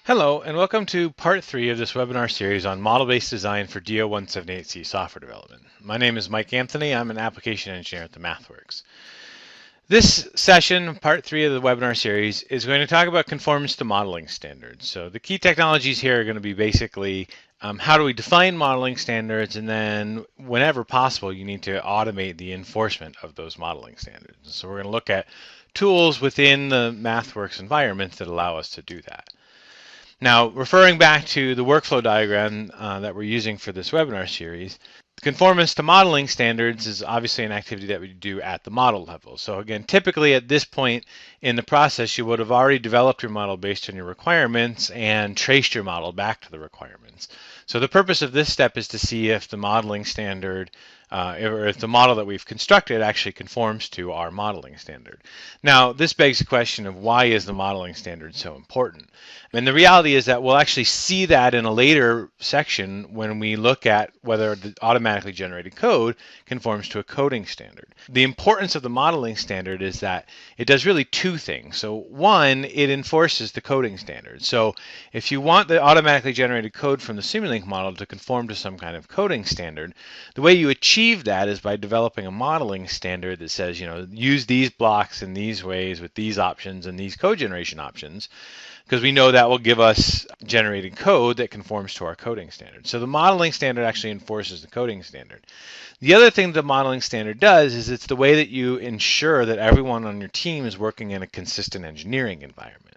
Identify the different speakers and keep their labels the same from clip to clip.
Speaker 1: Hello, and welcome to part 3 of this webinar series on model-based design for DO178C software development. My name is Mike Anthony. I'm an application engineer at the MathWorks. This session, part 3 of the webinar series, is going to talk about conformance to modeling standards. So the key technologies here are going to be basically how do we define modeling standards, and then whenever possible, you need to automate the enforcement of those modeling standards. So we're going to look at tools within the MathWorks environment that allow us to do that. Now, referring back to the workflow diagram that we're using for this webinar series, conformance to modeling standards is obviously an activity that we do at the model level. So again, typically at this point in the process, you would have already developed your model based on your requirements and traced your model back to the requirements. So the purpose of this step is to see if the modeling standard or if the model that we've constructed actually conforms to our modeling standard. Now, this begs the question of why is the modeling standard so important? And the reality is that we'll actually see that in a later section when we look at whether the automatically generated code conforms to a coding standard. The importance of the modeling standard is that it does really two things. So one, it enforces the coding standard. So if you want the automatically generated code from the Simulink model to conform to some kind of coding standard, the way you achieve that is by developing a modeling standard that says, use these blocks in these ways with these options and these code generation options, because we know that will give us generated code that conforms to our coding standard. So the modeling standard actually enforces the coding standard. The other thing the modeling standard does is it's the way that you ensure that everyone on your team is working in a consistent engineering environment.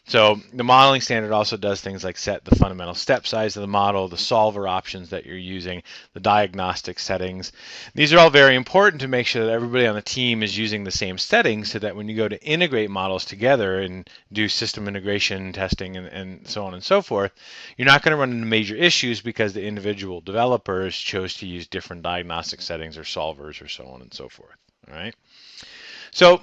Speaker 1: So the modeling standard also does things like set the fundamental step size of the model, the solver options that you're using, the diagnostic settings. These are all very important to make sure that everybody on the team is using the same settings so that when you go to integrate models together and do system integration testing and so on and so forth, you're not going to run into major issues because the individual developers chose to use different diagnostic settings or solvers or so on and so forth. All right. So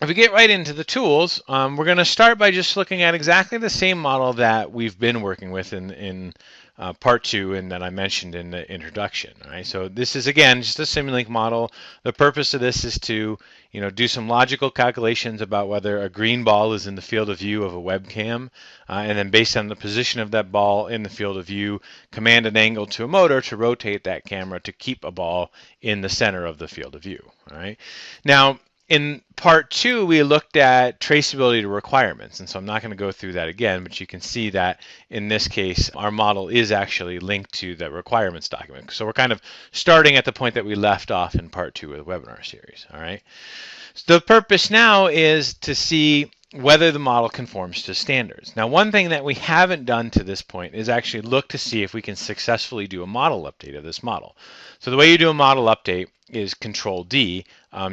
Speaker 1: if we get right into the tools, we're going to start by just looking at exactly the same model that we've been working with in part 2 and that I mentioned in the introduction. All right, so this is again just a Simulink model. The purpose of this is to do some logical calculations about whether a green ball is in the field of view of a webcam, and then based on the position of that ball in the field of view, command an angle to a motor to rotate that camera to keep a ball in the center of the field of view. All right, now in part 2, we looked at traceability to requirements, and so I'm not going to go through that again, but you can see that in this case, our model is actually linked to the requirements document. So we're kind of starting at the point that we left off in part 2 of the webinar series. All right. So the purpose now is to see whether the model conforms to standards. Now, one thing that we haven't done to this point is actually look to see if we can successfully do a model update of this model. So the way you do a model update is Control D.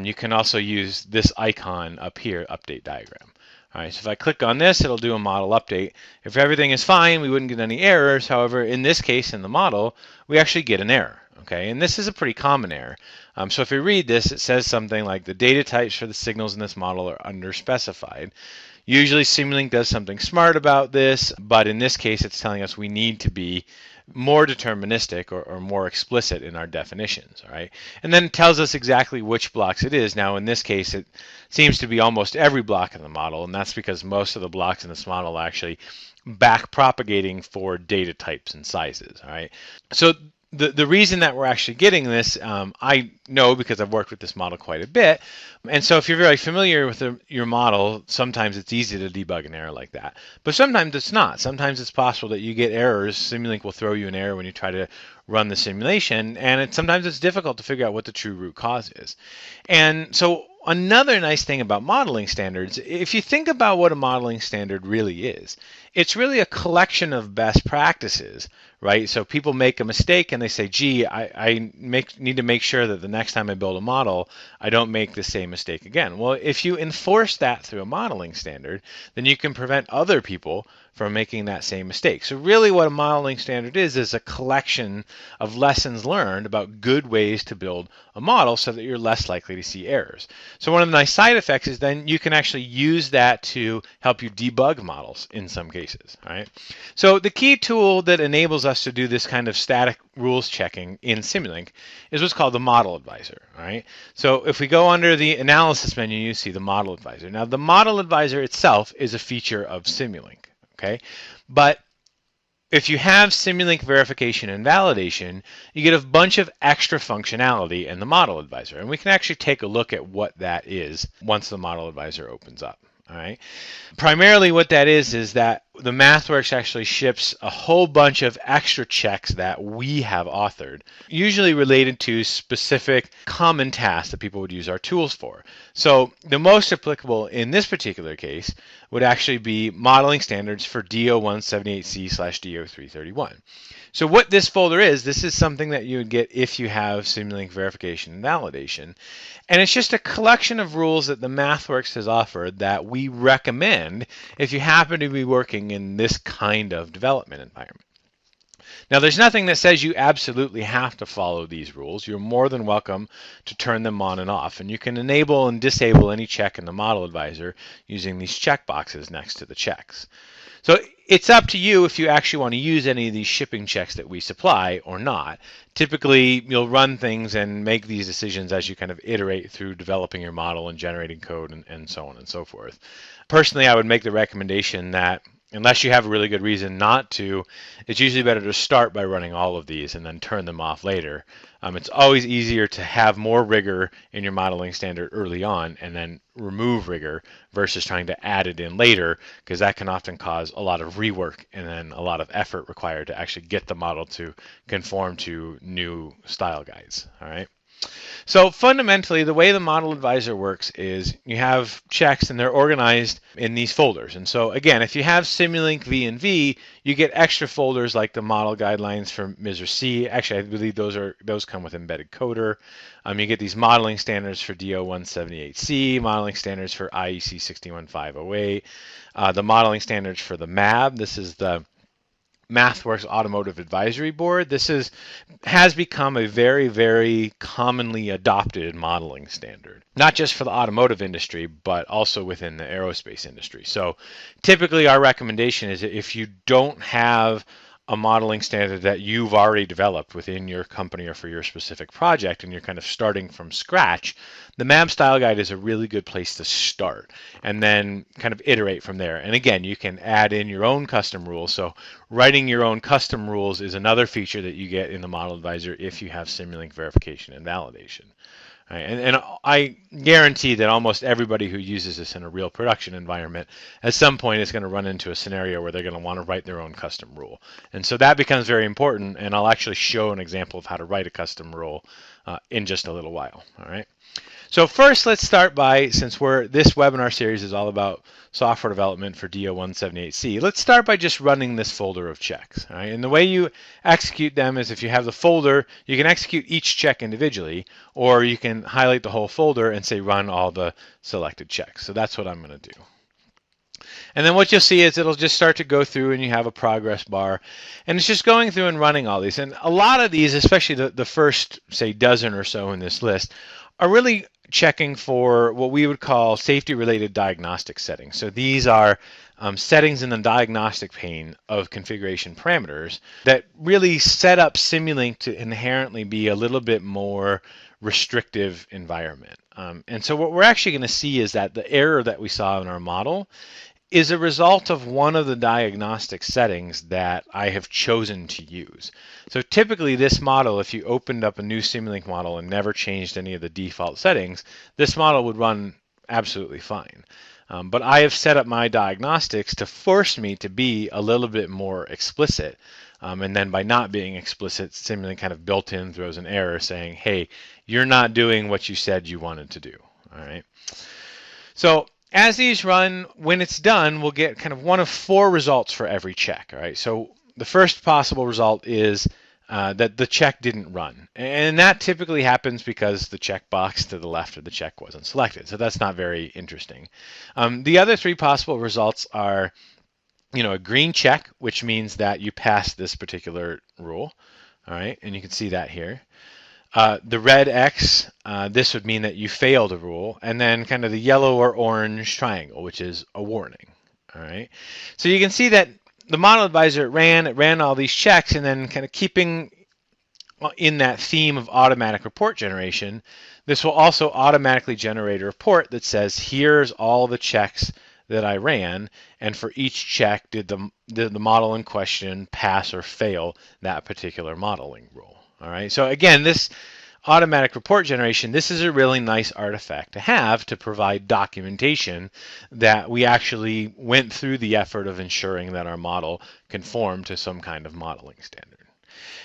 Speaker 1: You can also use this icon up here, Update Diagram. All right, so if I click on this, it'll do a model update. If everything is fine, we wouldn't get any errors. However, in this case, in the model, we actually get an error. Okay, and this is a pretty common error. So if you read this, it says something like the data types for the signals in this model are underspecified. Usually Simulink does something smart about this, but in this case it's telling us we need to be more deterministic or more explicit in our definitions. All right, and then it tells us exactly which blocks it is. Now in this case it seems to be almost every block in the model, and that's because most of the blocks in this model are actually back propagating for data types and sizes. All right, so the reason that we're actually getting this, I know because I've worked with this model quite a bit. And so if you're very familiar with your model, sometimes it's easy to debug an error like that. But sometimes it's not. Sometimes it's possible that you get errors. Simulink will throw you an error when you try to run the simulation. And sometimes it's difficult to figure out what the true root cause is. And so another nice thing about modeling standards, if you think about what a modeling standard really is, it's really a collection of best practices, right? So people make a mistake and they say, gee, I need to make sure that the next time I build a model, I don't make the same mistake again. Well, if you enforce that through a modeling standard, then you can prevent other people from making that same mistake. So really what a modeling standard is a collection of lessons learned about good ways to build a model so that you're less likely to see errors. So one of the nice side effects is then you can actually use that to help you debug models in some cases. All right. So the key tool that enables us to do this kind of static rules checking in Simulink is what's called the Model Advisor. All right. So if we go under the Analysis menu, you see the Model Advisor. Now the Model Advisor itself is a feature of Simulink. okay? But if you have Simulink verification and validation, you get a bunch of extra functionality in the Model Advisor. And we can actually take a look at what that is once the Model Advisor opens up. All right. Primarily what that is that the MathWorks actually ships a whole bunch of extra checks that we have authored, usually related to specific common tasks that people would use our tools for. So the most applicable in this particular case would actually be modeling standards for DO178C/DO331. So what this folder is, this is something that you would get if you have Simulink verification and validation. And it's just a collection of rules that the MathWorks has offered that we recommend if you happen to be working in this kind of development environment. Now, there's nothing that says you absolutely have to follow these rules. You're more than welcome to turn them on and off. And you can enable and disable any check in the Model Advisor using these checkboxes next to the checks. So it's up to you if you actually want to use any of these shipping checks that we supply or not. Typically, you'll run things and make these decisions as you kind of iterate through developing your model and generating code and so on and so forth. Personally, I would make the recommendation that unless you have a really good reason not to, it's usually better to start by running all of these and then turn them off later. It's always easier to have more rigor in your modeling standard early on and then remove rigor versus trying to add it in later, because that can often cause a lot of rework and then a lot of effort required to actually get the model to conform to new style guides. All right. So fundamentally, the way the Model Advisor works is you have checks and they're organized in these folders. And so again, if you have Simulink V and V, you get extra folders like the model guidelines for MISR C. Actually, I believe those come with embedded coder. You get these modeling standards for DO178C, modeling standards for IEC 61508, the modeling standards for the MAB. This is the MathWorks Automotive Advisory Board. This has become a very, very commonly adopted modeling standard, not just for the automotive industry, but also within the aerospace industry. So typically our recommendation is that if you don't have a modeling standard that you've already developed within your company or for your specific project and you're kind of starting from scratch, the MAB style guide is a really good place to start and then kind of iterate from there. And again, you can add in your own custom rules. So writing your own custom rules is another feature that you get in the Model Advisor if you have Simulink verification and validation. Right, and I guarantee that almost everybody who uses this in a real production environment at some point is going to run into a scenario where they're going to want to write their own custom rule. And so that becomes very important, and I'll actually show an example of how to write a custom rule in just a little while. All right. So first, let's start by, since this webinar series is all about software development for DO178C, let's start by just running this folder of checks. All right? And the way you execute them is if you have the folder, you can execute each check individually, or you can highlight the whole folder and say run all the selected checks. So that's what I'm going to do. And then what you'll see is it'll just start to go through and you have a progress bar. And it's just going through and running all these. And a lot of these, especially the first, say, dozen or so in this list, are really checking for what we would call safety-related diagnostic settings. So these are settings in the diagnostic pane of configuration parameters that really set up Simulink to inherently be a little bit more restrictive environment. And so what we're actually going to see is that the error that we saw in our model is a result of one of the diagnostic settings that I have chosen to use. So typically this model, if you opened up a new Simulink model and never changed any of the default settings, this model would run absolutely fine. But I have set up my diagnostics to force me to be a little bit more explicit. And then by not being explicit, Simulink kind of built in throws an error saying, hey, you're not doing what you said you wanted to do. All right. So as these run, when it's done, we'll get kind of one of four results for every check. All right. So the first possible result is that the check didn't run. And that typically happens because the checkbox to the left of the check wasn't selected. So that's not very interesting. The other three possible results are, a green check, which means that you passed this particular rule. All right. And you can see that here. The red X, this would mean that you failed a rule, and then kind of the yellow or orange triangle, which is a warning. All right. So you can see that the Model Advisor, it ran all these checks, and then kind of keeping in that theme of automatic report generation, this will also automatically generate a report that says, here's all the checks that I ran, and for each check did the model in question pass or fail that particular modeling rule. All right. So again, this automatic report generation, this is a really nice artifact to have to provide documentation that we actually went through the effort of ensuring that our model conformed to some kind of modeling standard.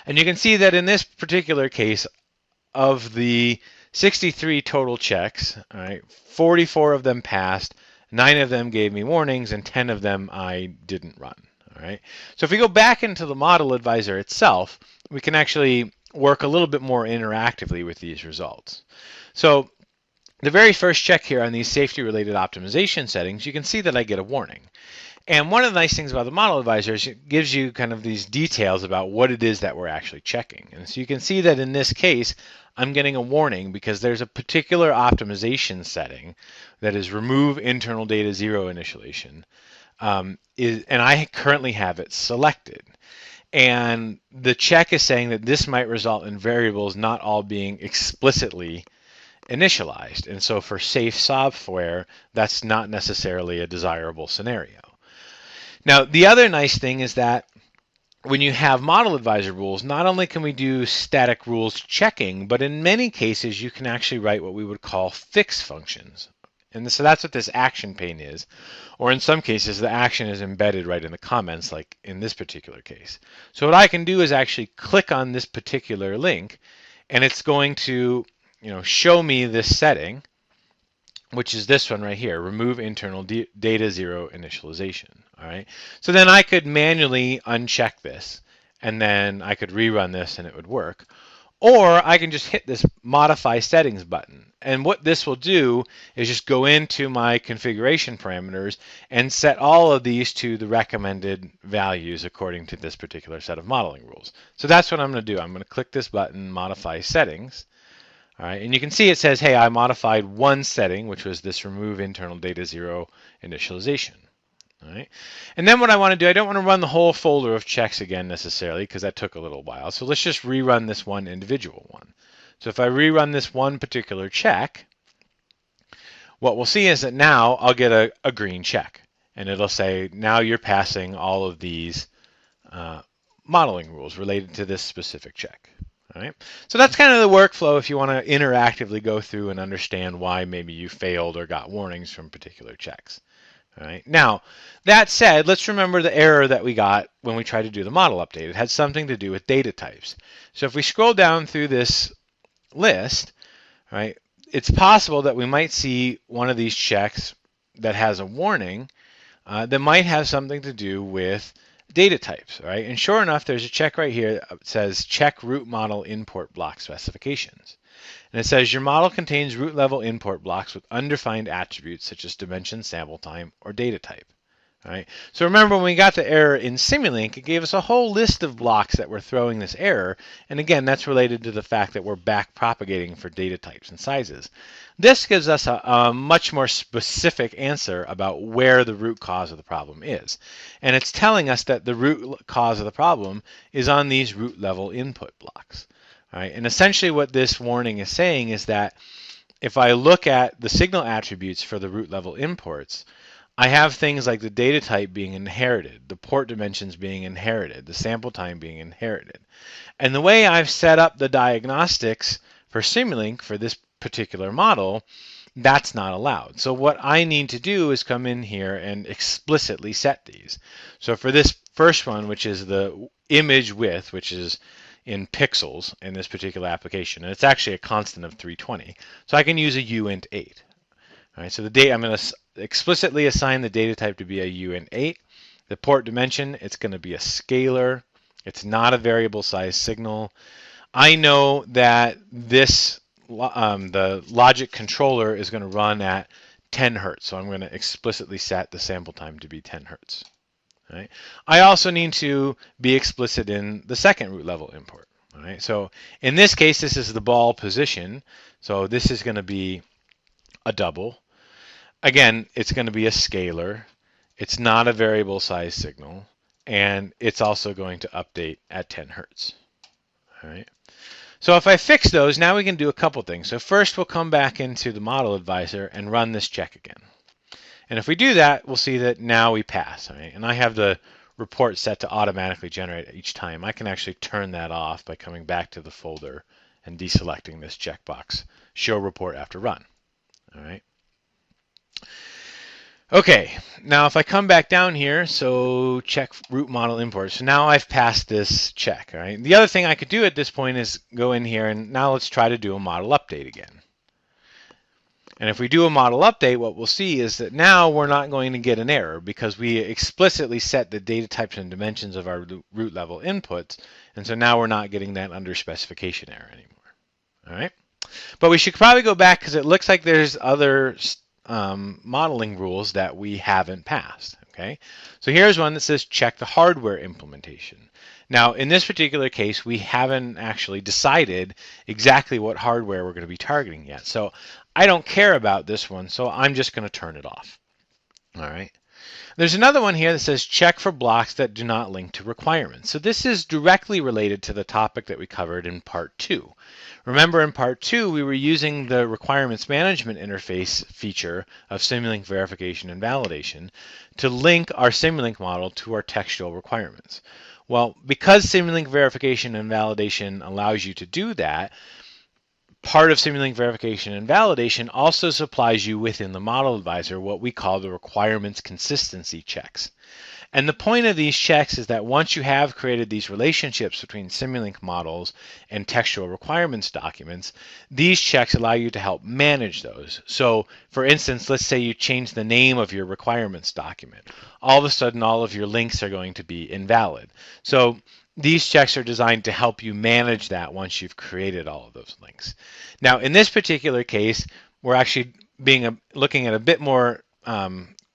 Speaker 1: And you can see that in this particular case, of the 63 total checks, all right, 44 of them passed, 9 of them gave me warnings, and 10 of them I didn't run. All right. So if we go back into the model advisor itself, we can actually work a little bit more interactively with these results. So the very first check here on these safety-related optimization settings, you can see that I get a warning. And one of the nice things about the model advisor is it gives you kind of these details about what it is that we're actually checking. And so you can see that in this case, I'm getting a warning because there's a particular optimization setting that is remove internal data zero initialization. And I currently have it selected. And the check is saying that this might result in variables not all being explicitly initialized. And so for safe software, that's not necessarily a desirable scenario. Now, the other nice thing is that when you have model advisor rules, not only can we do static rules checking, but in many cases, you can actually write what we would call fix functions. And so that's what this action pane is. Or in some cases, the action is embedded right in the comments, like in this particular case. So what I can do is actually click on this particular link, and it's going to, show me this setting, which is this one right here, remove internal data zero initialization. All right. So then I could manually uncheck this, and then I could rerun this, and it would work. Or I can just hit this modify settings button. And what this will do is just go into my configuration parameters and set all of these to the recommended values according to this particular set of modeling rules. So that's what I'm going to do. I'm going to click this button, modify settings. All right, and you can see it says, hey, I modified one setting, which was this remove internal data zero initialization. All right. And then what I want to do, I don't want to run the whole folder of checks again necessarily because that took a little while. So let's just rerun this one individual one. So if I rerun this one particular check, what we'll see is that now I'll get a green check. And it'll say, now you're passing all of these modeling rules related to this specific check. All right. So that's kind of the workflow if you want to interactively go through and understand why maybe you failed or got warnings from particular checks. All right. Now, that said, let's remember the error that we got when we tried to do the model update. It had something to do with data types. So if we scroll down through this list, right, it's possible that we might see one of these checks that has a warning that might have something to do with data types, right? And sure enough, there's a check right here that says check root model import block specifications. And it says your model contains root level import blocks with undefined attributes such as dimension, sample time, or data type. All right. So remember when we got the error in Simulink, it gave us a whole list of blocks that were throwing this error. And again, that's related to the fact that we're back propagating for data types and sizes. This gives us a much more specific answer about where the root cause of the problem is. And it's telling us that the root cause of the problem is on these root level input blocks. All right. And essentially what this warning is saying is that if I look at the signal attributes for the root level imports, I have things like the data type being inherited, the port dimensions being inherited, the sample time being inherited. And the way I've set up the diagnostics for Simulink for this particular model, that's not allowed. So what I need to do is come in here and explicitly set these. So for this first one, which is the image width, which is in pixels in this particular application, and it's actually a constant of 320. So I can use a uint 8. All right, so the data, I'm going to explicitly assign the data type to be a uint 8. The port dimension, it's going to be a scalar. It's not a variable size signal. I know that this the logic controller is going to run at 10 hertz, so I'm going to explicitly set the sample time to be 10 hertz. All right. I also need to be explicit in the second root level import. All right. So in this case, this is the ball position. So this is going to be a double. Again, it's going to be a scalar. It's not a variable size signal. And it's also going to update at 10 hertz. All right. So if I fix those, now we can do a couple things. So first, we'll come back into the model advisor and run this check again. And if we do that, we'll see that now we pass. Right? And I have the report set to automatically generate each time. I can actually turn that off by coming back to the folder and deselecting this checkbox, show report after run. All right. Okay, now if I come back down here, so check root model import. So now I've passed this check, all right? The other thing I could do at this point is go in here and now let's try to do a model update again. And if we do a model update, what we'll see is that now we're not going to get an error because we explicitly set the data types and dimensions of our root level inputs. And so now we're not getting that under specification error anymore, all right? But we should probably go back because it looks like there's other modeling rules that we haven't passed. Okay, so here's one that says check the hardware implementation. Now, in this particular case, we haven't actually decided exactly what hardware we're going to be targeting yet. So I don't care about this one, so I'm just going to turn it off. All right. There's another one here that says check for blocks that do not link to requirements. So this is directly related to the topic that we covered in part 2. Remember in part 2 we were using the requirements management interface feature of Simulink verification and validation to link our Simulink model to our textual requirements. Well, because Simulink verification and validation allows you to do that, part of Simulink verification and validation also supplies you within the model advisor what we call the requirements consistency checks. And the point of these checks is that once you have created these relationships between Simulink models and textual requirements documents, these checks allow you to help manage those. So, for instance, let's say you change the name of your requirements document. All of a sudden, all of your links are going to be invalid. So, these checks are designed to help you manage that once you've created all of those links. Now, in this particular case, we're actually looking at a bit more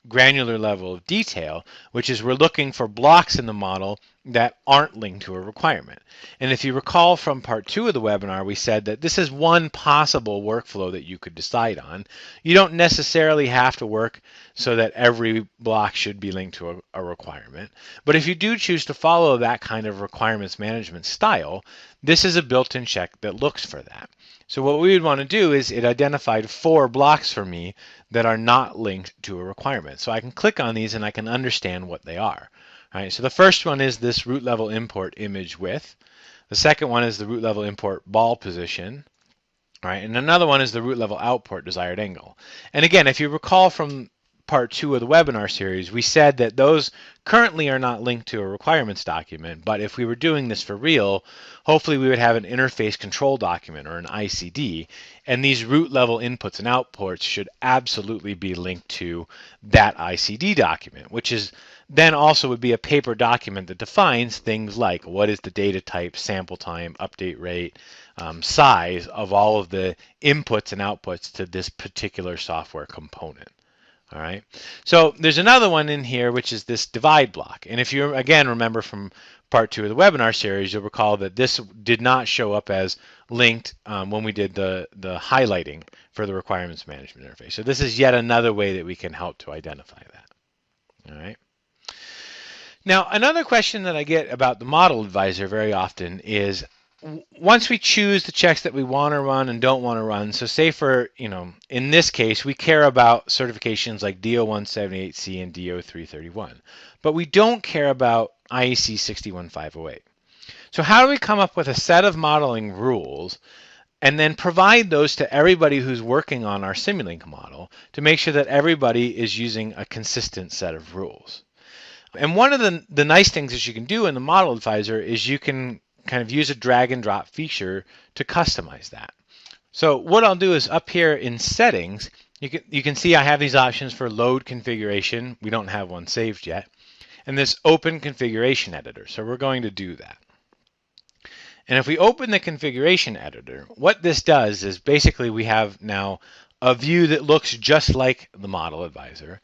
Speaker 1: granular level of detail, which is we're looking for blocks in the model that aren't linked to a requirement. And if you recall from part 2 of the webinar, we said that this is one possible workflow that you could decide on. You don't necessarily have to work so that every block should be linked to a requirement. But if you do choose to follow that kind of requirements management style, this is a built-in check that looks for that. So what we would want to do is it identified 4 blocks for me that are not linked to a requirement. So I can click on these and I can understand what they are. All right, so the first one is this root level import image width. The second one is the root level import ball position. All right, and another one is the root level output desired angle. And again, if you recall from part 2 of the webinar series, we said that those currently are not linked to a requirements document, but if we were doing this for real, hopefully we would have an interface control document or an ICD, and these root level inputs and outputs should absolutely be linked to that ICD document, which is then also would be a paper document that defines things like what is the data type, sample time, update rate, size of all of the inputs and outputs to this particular software component. All right, so there's another one in here, which is this divide block. And if you, again, remember from part 2 of the webinar series, you'll recall that this did not show up as linked when we did the highlighting for the requirements management interface. So this is yet another way that we can help to identify that. All right. Now, another question that I get about the model advisor very often is, once we choose the checks that we want to run and don't want to run, so say for, in this case, we care about certifications like DO178C and DO331, but we don't care about IEC 61508. So how do we come up with a set of modeling rules and then provide those to everybody who's working on our Simulink model to make sure that everybody is using a consistent set of rules? And one of the nice things that you can do in the model advisor is you can kind of use a drag and drop feature to customize that. So what I'll do is up here in settings, you can see I have these options for load configuration. We don't have one saved yet. And this open configuration editor. So we're going to do that. And if we open the configuration editor, what this does is basically we have now a view that looks just like the model advisor.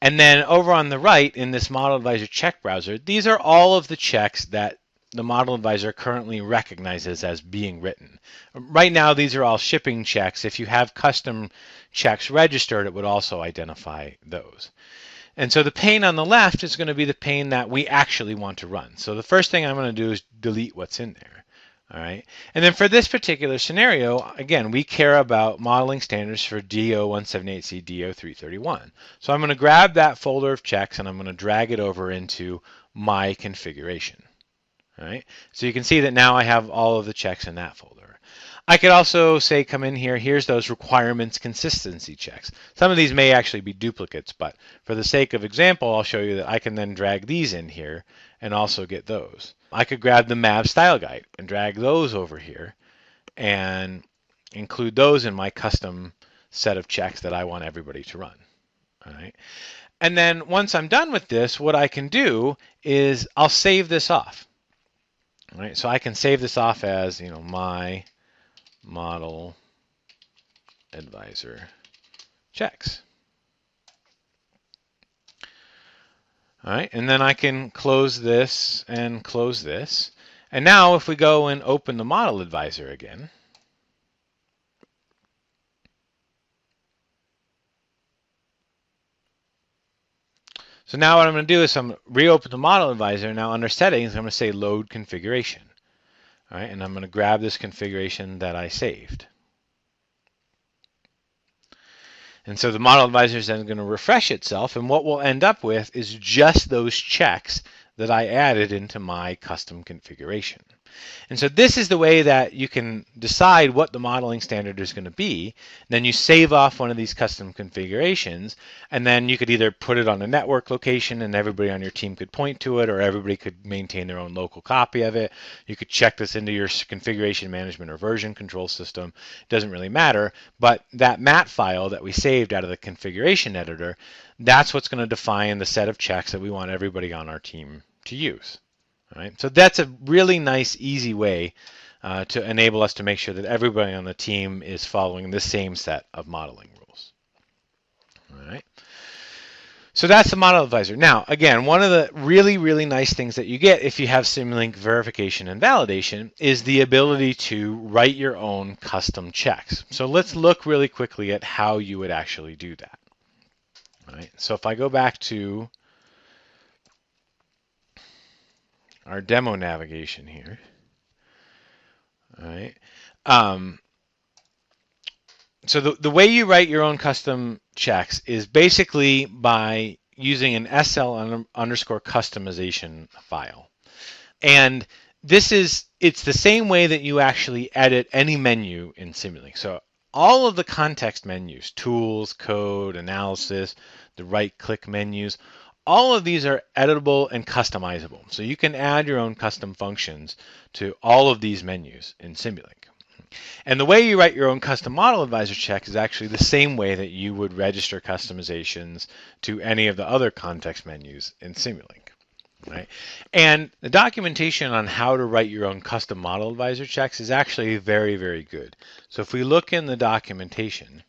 Speaker 1: And then over on the right in this model advisor check browser, these are all of the checks that the model advisor currently recognizes as being written. Right now, these are all shipping checks. If you have custom checks registered, it would also identify those. And so the pane on the left is going to be the pane that we actually want to run. So the first thing I'm going to do is delete what's in there. All right. And then for this particular scenario, again, we care about modeling standards for DO178C, DO331. So I'm going to grab that folder of checks and I'm going to drag it over into my configuration. All right. So you can see that now I have all of the checks in that folder. I could also say, come in here, here's those requirements consistency checks. Some of these may actually be duplicates, but for the sake of example, I'll show you that I can then drag these in here and also get those. I could grab the MAV style guide and drag those over here and include those in my custom set of checks that I want everybody to run. All right. And then once I'm done with this, what I can do is I'll save this off. All right. So I can save this off as, my model advisor checks. All right, and then I can close this and close this. And now if we go and open the model advisor again, so now what I'm going to do is I'm reopen the model advisor. Now under settings, I'm going to say load configuration. All right, and I'm going to grab this configuration that I saved. And so the model advisor is then going to refresh itself, and what we'll end up with is just those checks that I added into my custom configuration. And so this is the way that you can decide what the modeling standard is going to be. Then you save off one of these custom configurations, and then you could either put it on a network location and everybody on your team could point to it, or everybody could maintain their own local copy of it. You could check this into your configuration management or version control system. It doesn't really matter, but that mat file that we saved out of the configuration editor, that's what's going to define the set of checks that we want everybody on our team to use. All right, so that's a really nice, easy way to enable us to make sure that everybody on the team is following the same set of modeling rules. All right. So that's the model advisor. Now, again, one of the really, really nice things that you get if you have Simulink verification and validation is the ability to write your own custom checks. So let's look really quickly at how you would actually do that. All right. So if I go back to our demo navigation here. All right. So the way you write your own custom checks is basically by using an SL _customization file. And it's the same way that you actually edit any menu in Simulink. So all of the context menus, tools, code, analysis, the right-click menus, all of these are editable and customizable. So you can add your own custom functions to all of these menus in Simulink. And the way you write your own custom model advisor check is actually the same way that you would register customizations to any of the other context menus in Simulink. Right? And the documentation on how to write your own custom model advisor checks is actually very, very good. So if we look in the documentation,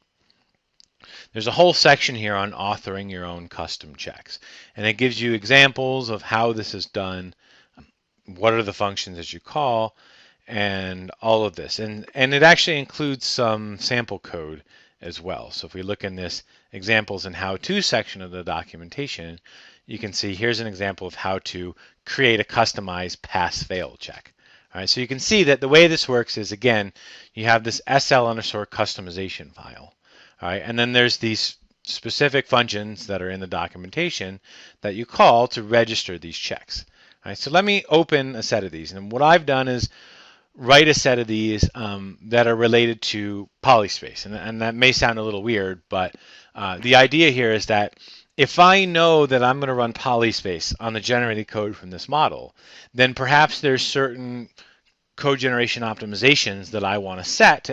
Speaker 1: there's a whole section here on authoring your own custom checks. And it gives you examples of how this is done, what are the functions that you call, and all of this. And it actually includes some sample code as well. So if we look in this examples and how-to section of the documentation, you can see here's an example of how to create a customized pass-fail check. All right, so you can see that the way this works is, again, you have this SL_customization file. All right, and then there's these specific functions that are in the documentation that you call to register these checks. All right, so let me open a set of these. And what I've done is write a set of these that are related to polyspace. And that may sound a little weird, but the idea here is that if I know that I'm going to run polyspace on the generated code from this model, then perhaps there's certain code generation optimizations that I want to set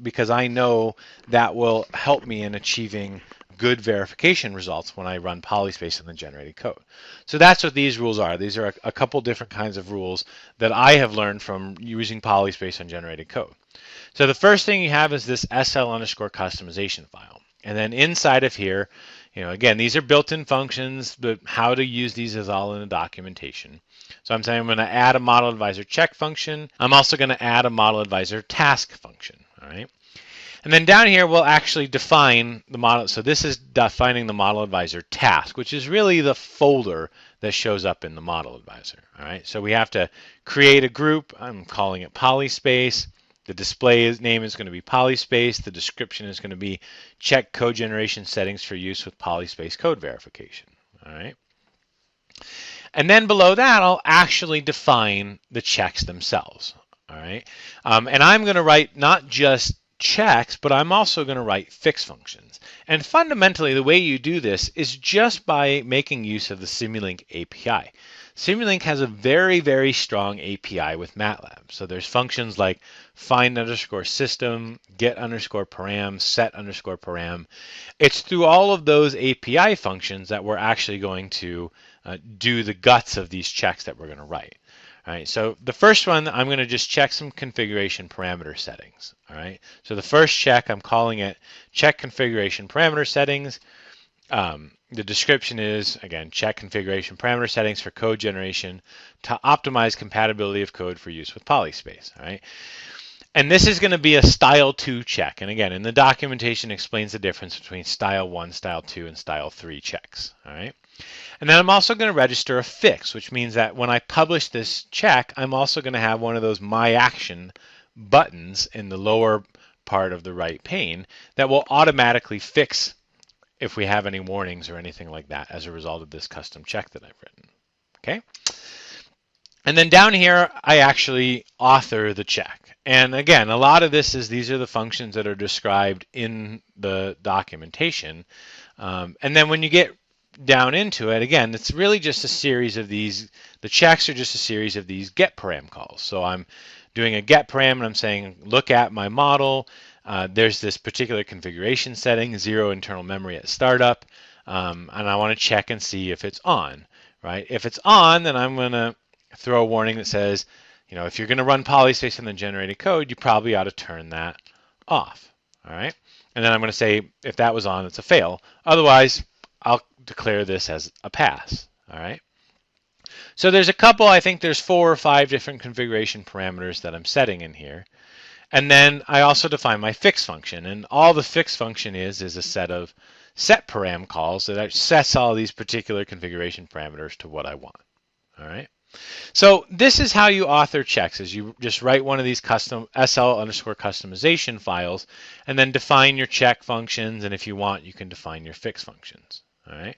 Speaker 1: because I know that will help me in achieving good verification results when I run polyspace in the generated code. So that's what these rules are. These are a couple different kinds of rules that I have learned from using polyspace on generated code. So the first thing you have is this SL_customization file. And then inside of here, again, these are built-in functions, but how to use these is all in the documentation. So I'm saying I'm going to add a model advisor check function. I'm also going to add a model advisor task function. All right. And then down here, we'll actually define the model. So this is defining the model advisor task, which is really the folder that shows up in the model advisor. All right, so we have to create a group. I'm calling it polyspace. The display name is going to be polyspace. The description is going to be check code generation settings for use with polyspace code verification. All right. And then below that, I'll actually define the checks themselves. All right. And I'm going to write not just checks, but I'm also going to write fix functions. And fundamentally, the way you do this is just by making use of the Simulink API. Simulink has a very, very strong API with MATLAB. So there's functions like find_system, get_param, set_param. It's through all of those API functions that we're actually going to do the guts of these checks that we're going to write. All right, so the first one, I'm going to just check some configuration parameter settings. All right, so the first check, I'm calling it check configuration parameter settings. The description is, again, check configuration parameter settings for code generation to optimize compatibility of code for use with polyspace. All right, and this is going to be a style 2 check. And again, in the documentation, explains the difference between style 1, style 2, and style 3 checks. All right. And then I'm also going to register a fix, which means that when I publish this check, I'm also going to have one of those My Action buttons in the lower part of the right pane that will automatically fix if we have any warnings or anything like that as a result of this custom check that I've written. Okay. And then down here, I actually author the check. And again, a lot of this is these are the functions that are described in the documentation. And then when you get down into it, again, it's really just a series of these. The checks are just a series of these get param calls. So I'm doing a get param and I'm saying, look at my model. There's this particular configuration setting, 0 internal memory at startup. And I want to check and see if it's on, right? If it's on, then I'm going to throw a warning that says, you know, if you're going to run polyspace in the generated code, you probably ought to turn that off, all right? And then I'm going to say, if that was on, it's a fail. Otherwise, I'll declare this as a pass, all right? So there's a couple, I think there's 4 or 5 different configuration parameters that I'm setting in here. And then I also define my fix function. And all the fix function is a set of set param calls that sets all these particular configuration parameters to what I want, all right? So this is how you author checks, is you just write one of these custom SL_customization files and then define your check functions, and if you want, you can define your fix functions. All right.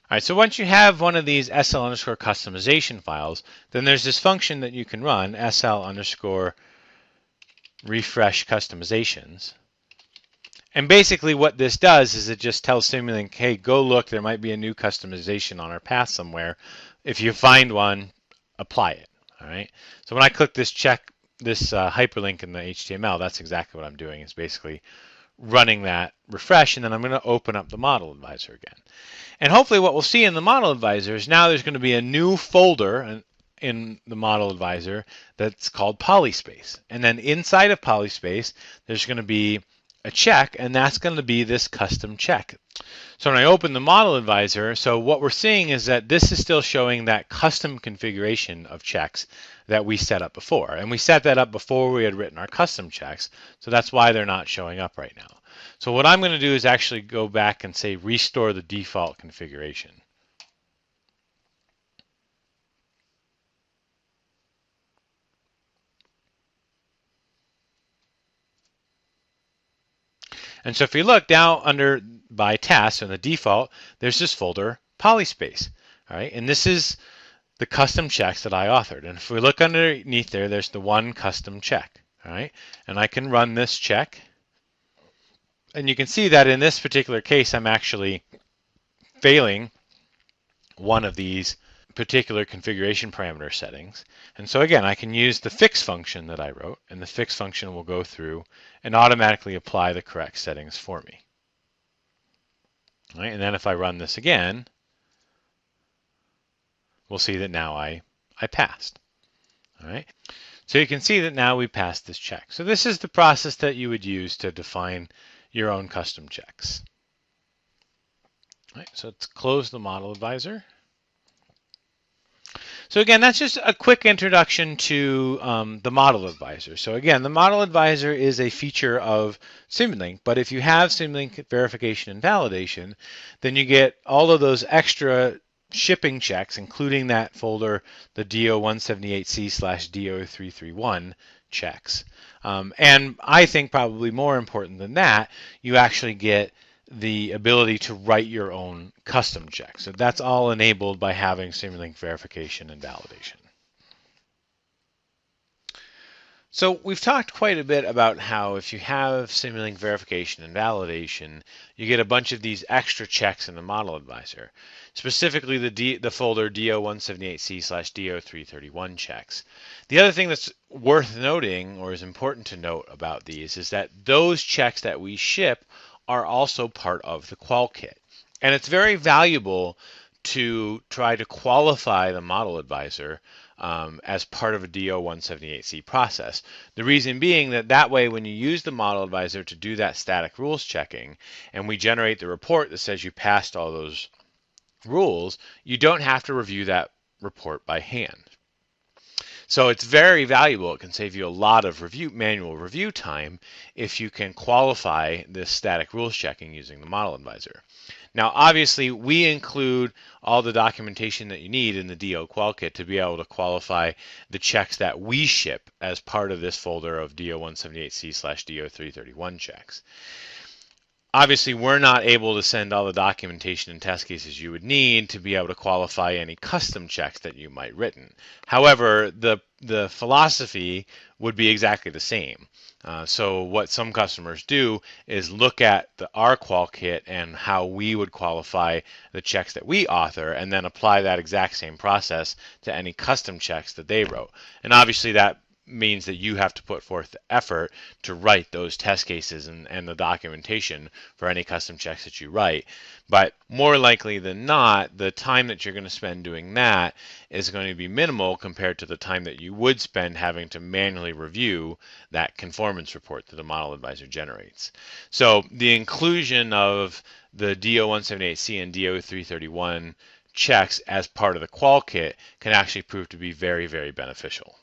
Speaker 1: All right, so once you have one of these SL_customization files, then there's this function that you can run, SL_refresh customizations. And basically what this does is it just tells Simulink, hey, go look, there might be a new customization on our path somewhere. If you find one, apply it. All right. So when I click this check, this hyperlink in the HTML, that's exactly what I'm doing. It's basically running that refresh, and then I'm going to open up the model advisor again. And hopefully what we'll see in the model advisor is now there's going to be a new folder in the model advisor that's called polyspace. And then inside of polyspace, there's going to be a check, and that's going to be this custom check. So when I open the model advisor, so what we're seeing is that this is still showing that custom configuration of checks that we set up before. And we set that up before we had written our custom checks, so that's why they're not showing up right now. So what I'm going to do is actually go back and say restore the default configuration. And so if you look down under by task in the default, there's this folder polyspace. All right, and this is the custom checks that I authored. And if we look underneath there, there's the one custom check. All right, and I can run this check. And you can see that in this particular case, I'm actually failing one of these particular configuration parameter settings. And so again, I can use the fix function that I wrote, and the fix function will go through and automatically apply the correct settings for me. All right, and then if I run this again, we'll see that now I passed. All right, so you can see that now we passed this check. So this is the process that you would use to define your own custom checks. All right, so let's close the model advisor. So again, that's just a quick introduction to the model advisor. So again, the model advisor is a feature of Simulink, but if you have Simulink verification and validation, then you get all of those extra shipping checks, including that folder, the DO178C/DO331 checks. And I think probably more important than that, you actually get the ability to write your own custom checks. So that's all enabled by having Simulink verification and validation. So we've talked quite a bit about how if you have Simulink verification and validation, you get a bunch of these extra checks in the Model Advisor, specifically the folder DO178C/DO331 checks. The other thing that's worth noting, or is important to note about these, is that those checks that we ship are also part of the qual kit. And it's very valuable to try to qualify the Model Advisor as part of a DO178C process. The reason being that way when you use the Model Advisor to do that static rules checking and we generate the report that says you passed all those rules, you don't have to review that report by hand. So it's very valuable. It can save you a lot of manual review time if you can qualify this static rules checking using the Model Advisor. Now, obviously, we include all the documentation that you need in the DO Qual Kit to be able to qualify the checks that we ship as part of this folder of DO178C/DO331 checks. Obviously, we're not able to send all the documentation and test cases you would need to be able to qualify any custom checks that you might written. However, the philosophy would be exactly the same. So what some customers do is look at our qual kit and how we would qualify the checks that we author and then apply that exact same process to any custom checks that they wrote. And obviously that means that you have to put forth the effort to write those test cases and the documentation for any custom checks that you write. But more likely than not, the time that you're going to spend doing that is going to be minimal compared to the time that you would spend having to manually review that conformance report that the Model Advisor generates. So the inclusion of the DO178C and DO331 checks as part of the qual kit can actually prove to be very, very beneficial.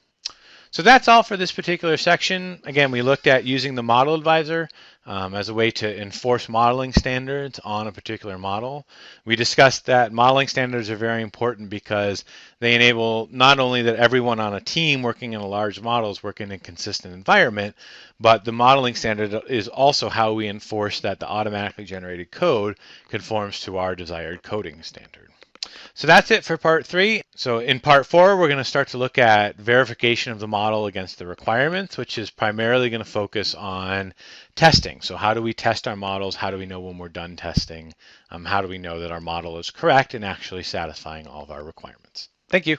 Speaker 1: So that's all for this particular section. Again, we looked at using the Model Advisor as a way to enforce modeling standards on a particular model. We discussed that modeling standards are very important because they enable not only that everyone on a team working in a large model is working in a consistent environment, but the modeling standard is also how we enforce that the automatically generated code conforms to our desired coding standard. So that's it for part 3. So in part 4, we're going to start to look at verification of the model against the requirements, which is primarily going to focus on testing. So how do we test our models? How do we know when we're done testing? How do we know that our model is correct and actually satisfying all of our requirements? Thank you.